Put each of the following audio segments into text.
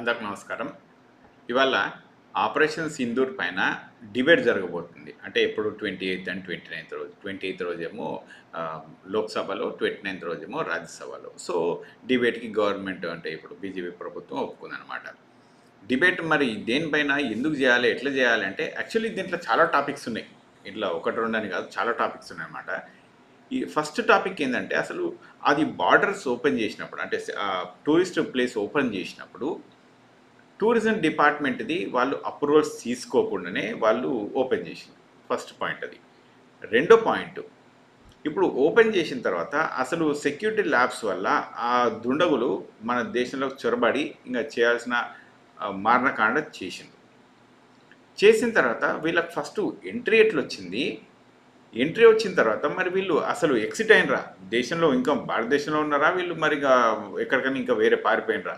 అందరికి నమస్కారం. ఇవాళ ఆపరేషన్ సింధూర్ పైన డిబేట్ జరగబోతుంది. అంటే ఎప్పుడు 28థ్ అండ్ 29థ్ రోజు. 28థ్ రోజేమో లోక్సభలో, 29థ్ రోజేమో రాజ్యసభలో. సో డిబేట్‌కి గవర్నమెంట్ అంటే ఇప్పుడు బీజేపీ ప్రభుత్వం ఒప్పుకుందనమాట. డిబేట్ మరి దేనిపైన ఎందుకు చేయాలి? ఎట్లా చేయాలి? అంటే యాక్చువల్లీ దీంట్లో చాలా టాపిక్స్ ఉన్నాయి. ఇట్లా ఒకటి రెండని కాదు, చాలా టాపిక్స్ ఉన్నాయన్నమాట. ఈ ఫస్ట్ టాపిక్ ఏందంటే అసలు అది బార్డర్స్ ఓపెన్ చేసినప్పుడు అంటే టూరిస్ట్ ప్లేస్ ఓపెన్ చేసినప్పుడు టూరిజం డిపార్ట్మెంట్‌ది వాళ్ళు అప్రూవల్స్ తీసుకోకుండానే వాళ్ళు ఓపెన్ చేసింది. ఫస్ట్ పాయింట్ అది. రెండో పాయింట్ ఇప్పుడు ఓపెన్ చేసిన తర్వాత అసలు సెక్యూరిటీ ల్యాబ్స్ వల్ల ఆ దుండగులు మన దేశంలోకి చొరబడి ఇంక చేయాల్సిన మారణకాండ చేసిండ్రు. చేసిన తర్వాత వీళ్ళకి ఫస్ట్ ఎంట్రీ ఎట్లొచ్చింది? ఎంట్రీ వచ్చిన తర్వాత మరి వీళ్ళు అసలు ఎగ్జిట్ అయినరా? దేశంలో ఇంకా భారతదేశంలో ఉన్నారా? వీళ్ళు మరిగా ఎక్కడికైనా ఇంకా వేరే పారిపోయినరా?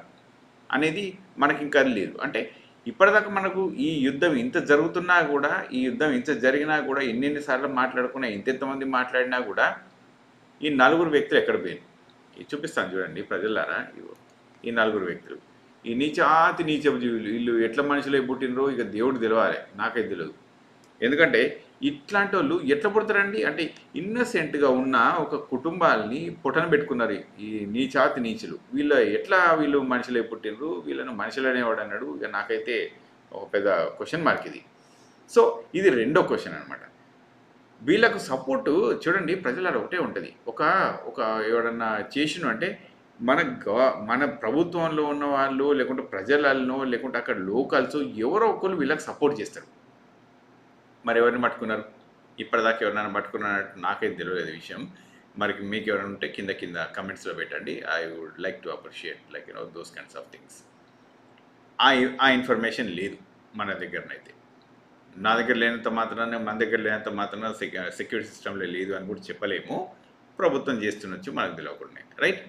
అనేది మనకి ఇంకా లేదు. అంటే ఇప్పటిదాకా మనకు ఈ యుద్ధం ఇంత జరుగుతున్నా కూడా, ఈ యుద్ధం ఇంత జరిగినా కూడా, ఎన్నెన్ని సార్లు మాట్లాడుకున్నా, ఎంతెంతమంది మాట్లాడినా కూడా, ఈ నలుగురు వ్యక్తులు ఎక్కడ పోయిర్రు? ఇది చూపిస్తాను చూడండి ప్రజలారా. ఇగో ఈ నలుగురు వ్యక్తులు. ఈ నీచాతి నీచపు జీవులు. వీళ్ళు ఎట్లా మనుషులై పుట్టినరో ఇక దేవుడు తెలవాలి. నాకైతే తెలియదు. ఎందుకంటే ఇట్లాంటోళ్ళు ఎట్లా పుడతారండి? అంటే ఇన్నోసెంట్‌గా ఉన్న ఒక కుటుంబాల్ని పొట్టన పెట్టుకున్నారు ఈ నీచాతి నీచులు. వీళ్ళు మనుషులై పుట్టిండ్రు? వీళ్ళను మనుషులనేవాడన్నాడు. ఇక నాకైతే ఒక పెద్ద క్వెషన్ మార్క్ ఇది. సో, ఇది రెండో క్వెషన్ అనమాట. వీళ్ళకు సపోర్టు చూడండి ప్రజలారా ఒకటే ఉంటది. ఒక ఒక ఎవడన్నా చేషిను అంటే మన ప్రభుత్వంలో ఉన్నవాళ్ళు, లేకుంటే ప్రజలనో, లేకుంటే అక్కడ లోకల్స్ ఎవరో ఒకళ్ళు వీళ్ళకి సపోర్ట్ చేస్తారు. మరి ఎవరిని పట్టుకున్నారు? ఇప్పటిదాకా ఎవరినైనా పట్టుకున్నట్టు నాకైతే తెలియలేదు ఈ విషయం. మరి మీకు ఎవరైనా ఉంటే కింద కమెంట్స్‌లో పెట్టండి. I would like to appreciate like those kinds of things. ఆ ఇన్ఫర్మేషన్ లేదు మన దగ్గరనైతే. నా దగ్గర లేనంత మాత్రాన, మన దగ్గర లేనంత మాత్రాన సెక్యూరిటీ సిస్టమ్‌లో లేదు అని కూడా చెప్పలేము. ప్రభుత్వం చేస్తుండొచ్చు మనకు తెలవకుండానే. రైట్?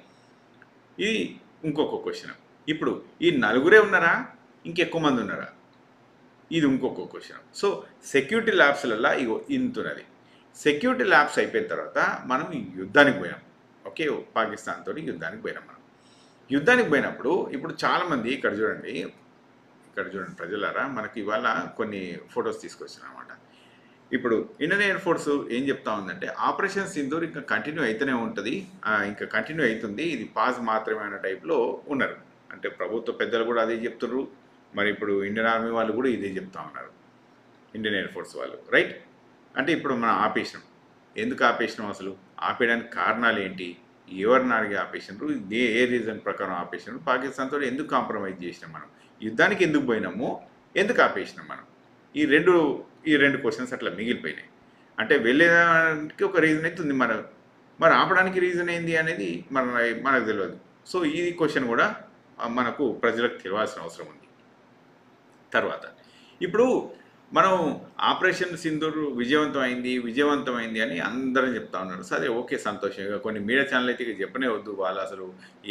ఇది ఇంకొక క్వెషన్. ఇప్పుడు ఈ నలుగురే ఉన్నారా? ఇంకెక్కువ మంది ఉన్నారా? ఇది ఇంకొక క్వెషన్. సో, సెక్యూరిటీ ల్యాబ్స్‌లల్లా ఇగో ఇంతున్నది. సెక్యూరిటీ ల్యాబ్స్ అయిపోయిన తర్వాత మనం యుద్ధానికి పోయాం. ఓకే. పాకిస్తాన్ తోటి యుద్ధానికి పోయినాం మనం. యుద్ధానికి పోయినప్పుడు ఇప్పుడు చాలామంది ఇక్కడ చూడండి ప్రజలారా, మనకి ఇవాళ కొన్ని ఫోటోస్ తీసుకొచ్చాననమాట. ఇప్పుడు ఇండియన్ ఎయిర్ ఫోర్స్ ఏం చెప్తా ఉందంటే ఆపరేషన్ సింధూర్ ఇంకా కంటిన్యూ అయితేనే ఉంటుంది. ఇంకా కంటిన్యూ అవుతుంది. ఇది పాజ్ మాత్రమే అన్న టైప్‌లో ఉన్నారు. అంటే ప్రభుత్వ పెద్దలు కూడా అదే చెప్తుర్రు. మరి ఇప్పుడు ఇండియన్ ఆర్మీ వాళ్ళు కూడా ఇదే చెప్తా ఉన్నారు. ఇండియన్ ఎయిర్ ఫోర్స్ వాళ్ళు. రైట్? అంటే ఇప్పుడు మనం ఆపేసినాం. ఎందుకు ఆపేసినాం అసలు? ఆపేయడానికి కారణాలు ఏంటి? ఎవరిని అడిగి ఆపేసినారు? ఏ రీజన్ ప్రకారం ఆపేసినారు? పాకిస్తాన్‌తో ఎందుకు కాంప్రమైజ్ చేసినాం మనం? యుద్ధానికి ఎందుకు పోయినాము? ఎందుకు ఆపేసినాం మనం? ఈ రెండు క్వెషన్స్ అట్లా మిగిలిపోయినాయి. అంటే వెళ్ళేదానికి ఒక రీజన్ అయితే ఉంది. మరి ఆపడానికి రీజన్ ఏంది అనేది మనకు తెలియదు. సో, ఈ క్వెషన్ కూడా మనకు ప్రజలకు తెలవాల్సిన అవసరం ఉంది. తర్వాత ఇప్పుడు మనం ఆపరేషన్ సింధూర్ విజయవంతమైంది అని అందరం చెప్తా ఉన్నారు. సరే ఓకే, సంతోషంగా కొన్ని మీడియా ఛానల్ అయితే ఇక చెప్పనే వద్దు. వాళ్ళు అసలు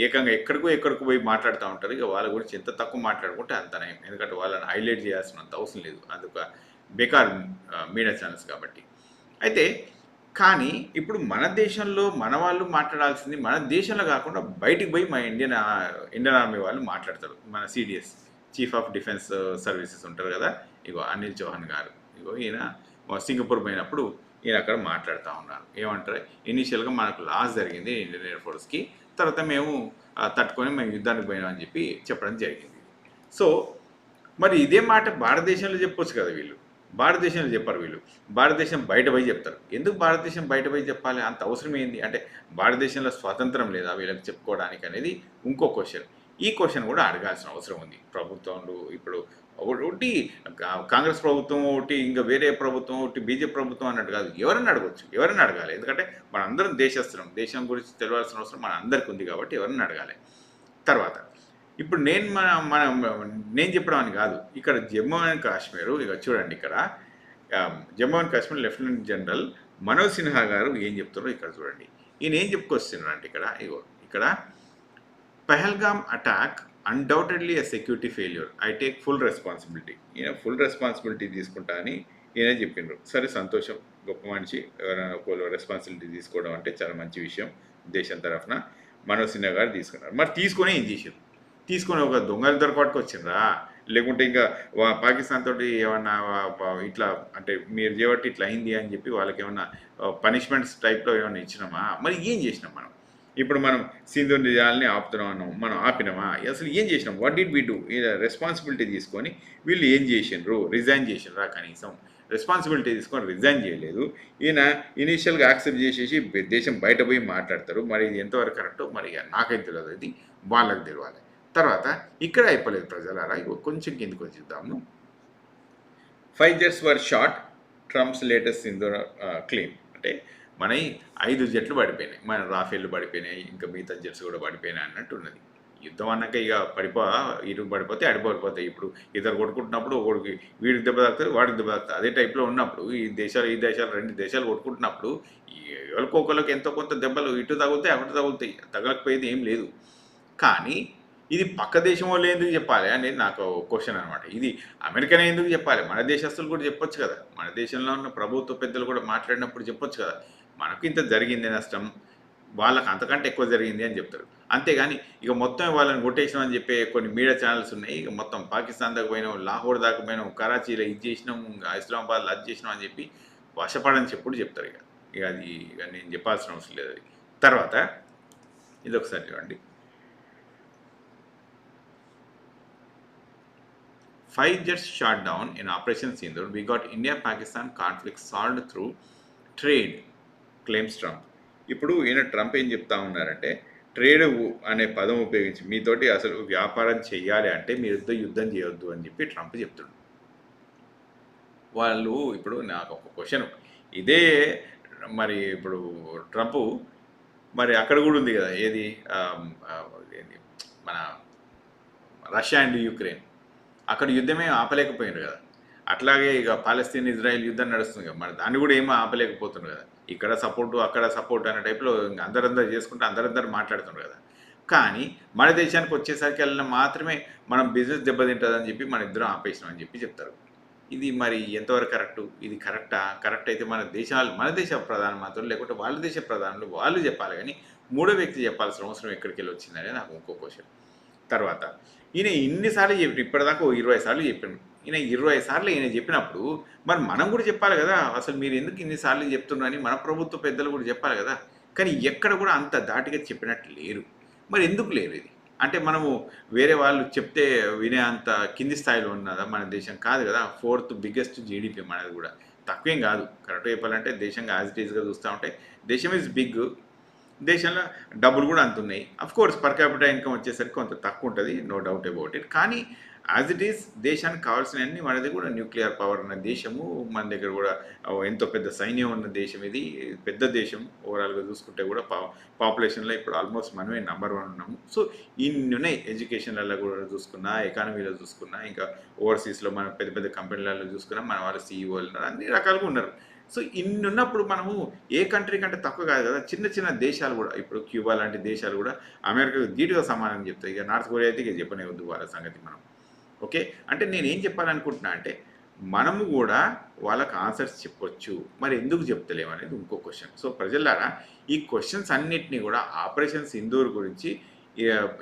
ఏకంగా ఎక్కడికో పోయి మాట్లాడుతూ ఉంటారు. ఇక వాళ్ళ గురించి ఎంత తక్కువ మాట్లాడుకుంటే అంత నయం. ఎందుకంటే వాళ్ళని హైలైట్ చేయాల్సినంత అవసరం లేదు. అదొక బేకార్ మీడియా ఛానల్స్ కాబట్టి. అయితే కానీ ఇప్పుడు మన దేశంలో మన వాళ్ళు మాట్లాడాల్సింది మన దేశంలో కాకుండా బయటికి పోయి మన ఇండియన్ ఆర్మీ వాళ్ళు మాట్లాడతారు. మన CDS chief of defence services ఉంటారు కదా, ఇగో అనిల్ చౌహాన్ గారు. ఇగో ఈయన సింగపూర్ పోయినప్పుడు ఈయన అక్కడ మాట్లాడుతూ ఉన్నారు. ఏమంటారు? ఇనీషియల్గా మనకు లాస్ జరిగింది ఇండియన్ ఎయిర్ ఫోర్స్కి, తర్వాత మేము తట్టుకొని మేము యుద్ధానికి పోయినామని చెప్పడం జరిగింది. సో మరి ఇదే మాట భారతదేశంలో చెప్పొచ్చు కదా వీళ్ళు. భారతదేశంలో చెప్పరు వీళ్ళు. భారతదేశం బయట పోయి చెప్తారు. ఎందుకు భారతదేశం బయట పోయి చెప్పాలి? అంత అవసరం ఏంది? అంటే భారతదేశంలో స్వాతంత్రం లేదా వీళ్ళకి చెప్పుకోవడానికి అనేది ఇంకో క్వశ్చన్. ఈ క్వశ్చన్ కూడా అడగాల్సిన అవసరం ఉంది. ప్రభుత్వంలో ఇప్పుడు ఒకటి కాంగ్రెస్ ప్రభుత్వం, ఒకటి ఇంకా వేరే ప్రభుత్వం, ఒకటి బీజేపీ ప్రభుత్వం అన్నట్టు కాదు. ఎవరైనా అడగవచ్చు, ఎవరైనా అడగాలి. ఎందుకంటే మనందరం దేశస్తులం. దేశం గురించి తెలియాల్సిన అవసరం మన అందరికీ ఉంది కాబట్టి ఎవరైనా అడగాలి. తర్వాత ఇప్పుడు నేను చెప్పడం అని కాదు. ఇక్కడ జమ్మూ అండ్ కాశ్మీర్ ఇక చూడండి. ఇక్కడ Jammu and Kashmir lieutenant general Manoj Sinha గారు ఏం చెప్తారో ఇక్కడ చూడండి. ఈయన ఏం చెప్పుకొస్తున్నారు అంటే ఇక్కడ Pahalgam attack undoubtedly a security failure. I take full responsibility. ఈయన ఫుల్ రెస్పాన్సిబిలిటీ తీసుకుంటా అని ఈయన చెప్పిండ్రు. సరే సంతోషం, గొప్ప మనిషి. ఎవరైనా ఒకళ్ళు రెస్పాన్సిబిలిటీ తీసుకోవడం అంటే చాలా మంచి విషయం. దేశం తరఫున మనోజ్ సిన్హా గారు తీసుకున్నారు. మరి తీసుకొని ఏం చేశారు? తీసుకొని ఒక దొంగలు దొరకట్టుకు వచ్చిండ్రా, లేకుంటే ఇంకా పాకిస్తాన్ తోటి ఏమన్నా ఇట్లా అంటే మీరు చేయబట్టి ఇట్లా అయింది అని చెప్పి వాళ్ళకి ఏమన్నా పనిష్మెంట్స్ టైప్లో ఏమన్నా ఇచ్చినామా? మరి ఏం చేసినాం మనం? ఇప్పుడు మనం సింధు నిజాలని ఆపుతున్నాం అన్నాం, మనం ఆపినామా? అసలు ఏం చేసినాం? What did we do? Responsibility తీసుకొని వీళ్ళు ఏం చేసిండ్రు? రిజైన్ చేసిండ్రా? కనీసం రెస్పాన్సిబిలిటీ తీసుకొని రిజైన్ చేయలేదు. ఈయన ఇనీషియల్గా యాక్సెప్ట్ చేసేసి దేశం బయట పోయి మాట్లాడతారు. మరి ఇది ఎంతవరకు కరెక్టో మరి నాకైతే తెలియదు, ఇది వాళ్ళకి తెలియాలి. తర్వాత ఇక్కడ అయిపోలేదు ప్రజలారా, కొంచెం కిందికి వచ్చిద్దాము. 5 jets were shot, Trump's latest Sindhu claim. అంటే మన 5 జట్లు పడిపోయినాయి, మన రాఫేళ్ళు పడిపోయినాయి, ఇంకా మిగతా జెట్స్ కూడా పడిపోయినాయి అన్నట్టు ఉన్నది. యుద్ధం అన్నాక ఇక ఇటు పడిపోతే అడి పడిపోతాయి. ఇప్పుడు ఇద్దరు కొట్టుకుంటున్నప్పుడు ఒకడికి వీడికి దెబ్బ తాకుతుంది, వాడికి దెబ్బ తాకుతుంది. అదే టైప్లో ఉన్నప్పుడు ఈ దేశాలు 2 దేశాలు కొట్టుకుంటున్నప్పుడు ఎవరికొకరికి ఎంతో కొంత దెబ్బలు ఇటు తగులుతాయి, అటు తగులుతాయి, తగలకపోయేది ఏం లేదు. కానీ ఇది పక్క దేశం వాళ్ళు ఎందుకు చెప్పాలి అనేది నాకు క్వశ్చన్ అనమాట. ఇది అమెరికనే ఎందుకు చెప్పాలి? మన దేశస్తులు కూడా చెప్పొచ్చు కదా, మన దేశంలో ఉన్న ప్రభుత్వ పెద్దలు కూడా మాట్లాడినప్పుడు చెప్పొచ్చు కదా, మనకు ఇంత జరిగింది నష్టం, వాళ్ళకి అంతకంటే ఎక్కువ జరిగింది అని చెప్తారు. అంతేగాని ఇక మొత్తం వాళ్ళని కొట్టేసినామని చెప్పే కొన్ని మీడియా ఛానల్స్ ఉన్నాయి. ఇక మొత్తం పాకిస్తాన్ దాకా పోయినాం, లాహోర్ దాకా పోయినాం, కరాచీలో ఇది చేసినాం, ఇస్లామాబాద్లో అది చేసినాం అని చెప్పి వశపడని చెప్పుడు చెప్తారు. ఇక అది నేను చెప్పాల్సిన అవసరం లేదు. అది తర్వాత ఇది ఒకసారి చూడండి. 5 jets shot down in Operation Sindoor. We got India-Pakistan conflict solved through trade, claims Trump. ఇప్పుడు ఈయన ట్రంప్ ఏం చెప్తా ఉన్నారంటే, ట్రేడ్ అనే పదం ఉపయోగించి మీతోటి అసలు వ్యాపారం చేయాలి అంటే మీరు యుద్ధం చేయొద్దు అని చెప్పి ట్రంప్ చెప్తున్నాడు. వాళ్ళు ఇప్పుడు నాకు ఒక క్వశ్చన్, ఇదే మరి ఇప్పుడు ట్రంప్ మరి అక్కడ కూడా ఉంది కదా, ఏది మన రష్యా అండ్ యుక్రెయిన్, అక్కడ యుద్ధమే ఆపలేకపోయినారు కదా. అట్లాగే ఇక పాలస్తీన్ ఇజ్రాయెల్ యుద్ధం నడుస్తుంది కదా, మరి దాన్ని కూడా ఏమో ఆపలేకపోతున్నారు కదా. ఇక్కడ సపోర్టు అక్కడ సపోర్ట్ అనే టైప్లో అందరందరూ చేసుకుంటే అందరందరూ మాట్లాడుతున్నారు కదా. కానీ మన దేశానికి వచ్చేసరికి వెళ్ళిన మాత్రమే మనం బిజినెస్ దెబ్బతింటుందని చెప్పి మన ఇద్దరం ఆపేసినామని చెప్పి చెప్తారు. ఇది మరి ఎంతవరకు కరెక్టు? ఇది కరెక్టా? కరెక్ట్ అయితే మన దేశ ప్రధానమంత్రులు లేకుంటే వాళ్ళ దేశ ప్రధానులు వాళ్ళు చెప్పాలి, కానీ మూడో వ్యక్తి చెప్పాల్సిన అవసరం ఎక్కడికి వెళ్ళి వచ్చిందనే నాకు ఇంకో క్వశ్చన్. తర్వాత ఈయన ఇన్నిసార్లు చెప్పి ఇప్పటిదాకా 20 సార్లు చెప్పాను. ఈయన 20 సార్లు ఈయన చెప్పినప్పుడు మరి మనం కూడా చెప్పాలి కదా, అసలు మీరు ఎందుకు ఇన్నిసార్లు చెప్తున్నారని మన ప్రభుత్వ పెద్దలు కూడా చెప్పాలి కదా. కానీ ఎక్కడ కూడా అంత దాటిగా చెప్పినట్టు లేరు. మరి ఎందుకు లేరు? ఇది అంటే మనము వేరే వాళ్ళు చెప్తే వినే అంత కింది స్థాయిలో ఉన్నదా మన దేశం? కాదు కదా. 4th బిగ్గెస్ట్ జీడిపి మనది కూడా, తక్కువేం కాదు. కరెక్ట్గా చెప్పాలంటే దేశంగా యాజ్ ఇట్ ఈస్గా చూస్తూ ఉంటే దేశం ఈజ్ బిగ్. దేశంలో డబ్బులు కూడా అంత ఉన్నాయి. అఫ్కోర్స్ పర్ క్యాపిటల్ ఇన్కమ్ వచ్చేసరికి కొంత తక్కువ ఉంటుంది, నో డౌట్ అబౌట్ ఇట్. కానీ యాజ్ ఇట్ ఈస్ దేశానికి కావాల్సినవన్నీ మనది కూడా న్యూక్లియర్ పవర్ ఉన్న దేశము, మన దగ్గర కూడా ఎంతో పెద్ద సైన్యం ఉన్న దేశం, ఇది పెద్ద దేశం. ఓవరాల్గా చూసుకుంటే కూడా పాపులేషన్లో ఇప్పుడు ఆల్మోస్ట్ మనమే నెంబర్ 1 ఉన్నాము. సో ఇన్ని ఉన్నాయి. ఎడ్యుకేషన్లలో కూడా చూసుకున్నా, ఎకానమీలో చూసుకున్నా, ఇంకా ఓవర్సీస్లో మన పెద్ద పెద్ద కంపెనీలలో చూసుకున్నా మన వాళ్ళ సీఈఓలు ఉన్నారు, అన్ని రకాలుగా ఉన్నారు. సో ఇన్ని ఉన్నప్పుడు మనము ఏ కంట్రీ కంటే తక్కువ కాదు కదా. చిన్న చిన్న దేశాలు కూడా, ఇప్పుడు క్యూబా లాంటి దేశాలు కూడా అమెరికాకు ధీటుగా సమానం చెప్తాయి. ఇక నార్త్ కొరియా అయితే ఇక చెప్పనే వద్దు వాళ్ళ సంగతి మనం. ఓకే, అంటే నేనేం చెప్పాలనుకుంటున్నా అంటే మనము కూడా వాళ్ళకి ఆన్సర్స్ చెప్పొచ్చు, మరి ఎందుకు చెప్తలేము అనేది ఇంకో క్వశ్చన్. సో ప్రజలారా, ఈ క్వశ్చన్స్ అన్నిటినీ కూడా ఆపరేషన్ సింధూర్ గురించి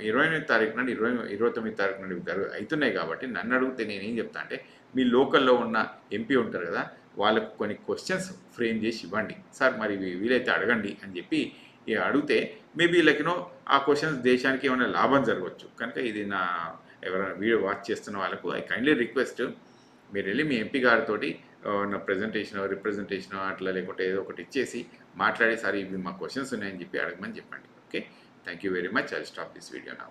28 తారీఖు నుండి 29 తారీఖు నుండి అవుతున్నాయి కాబట్టి నన్ను అడిగితే నేనేం చెప్తా అంటే, మీ లోకల్లో ఉన్న ఎంపీ ఉంటారు కదా, వాళ్ళకు కొన్ని క్వశ్చన్స్ ఫ్రేమ్ చేసి ఇవ్వండి. సార్ మరి వీలైతే అడగండి అని చెప్పి అడిగితే మేబీ లైక్నో ఆ క్వశ్చన్స్ దేశానికి ఏమైనా లాభం జరగవచ్చు. కనుక ఇది నా ఎవరైనా వీడియో వాచ్ చేస్తున్న వాళ్ళకు ఐ కైండ్లీ రిక్వెస్ట్, మీరు వెళ్ళి మీ ఎంపీ గారితో నా రిప్రజెంటేషన్ అట్లా లేకుంటే ఏదో ఒకటి ఇచ్చేసి మాట్లాడి, సార్ ఇవి మా క్వశ్చన్స్ ఉన్నాయని చెప్పి అడగమని చెప్పండి. Okay, thank you very much. I will stop this video now.